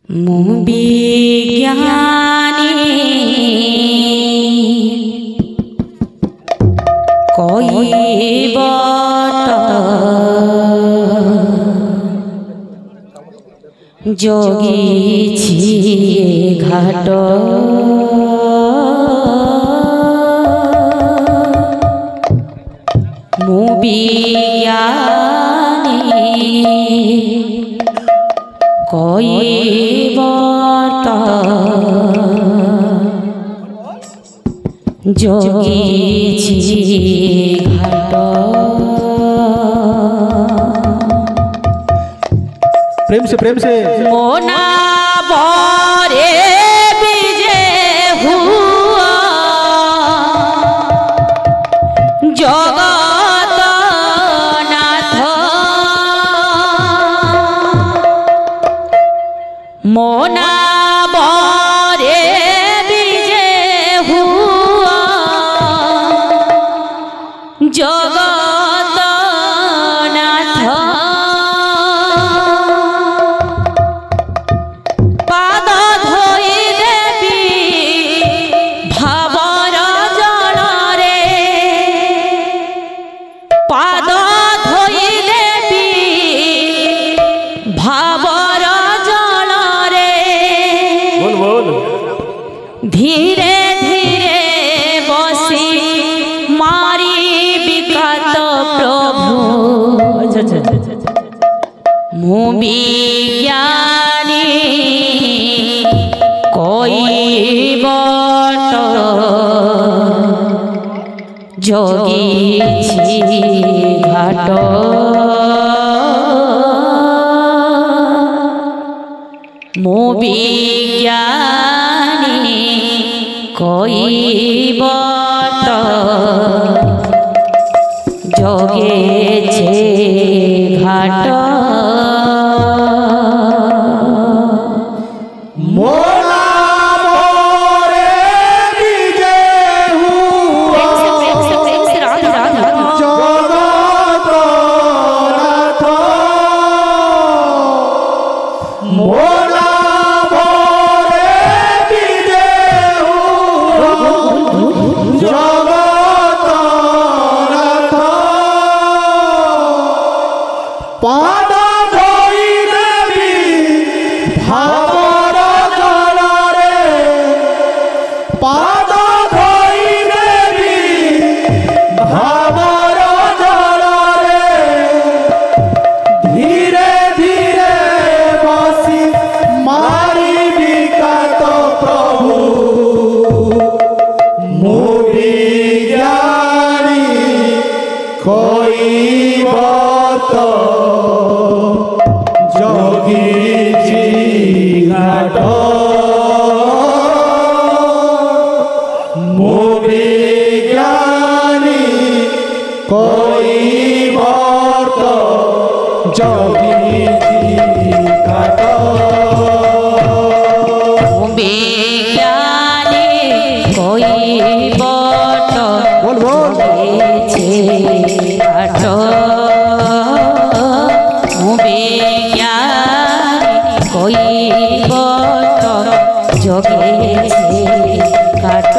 विज्ञानी कोई बाट जोगी छिए घाट कोई बाट जोगी छिए घाट। प्रेम से मोना बरे विजय हुआ जगत नाथ मोना बरे विजय हुआ जगत नाथ पाद धोई देवी भावर जल रे पाद धोई देवी भावर जल रे धीरे धीरे बसी मारी विकट प्रभु मु विज्ञानी कोई बाट जोगी छिए घाट मु विज्ञानी कोई बाट जोगे छे घाट। पाद धोई देवी भावर जल रे पाद धोई देवी भावर जल रे धीरे धीरे बसी मारी विकट प्रभु मु विज्ञानी कोई बाट जोगी छिए घाट मु विज्ञानी कोई बाट जोगी छिए घाट विज्ञानी कोई बाट छिए घाट कोई बाट जोगे छिए घाट।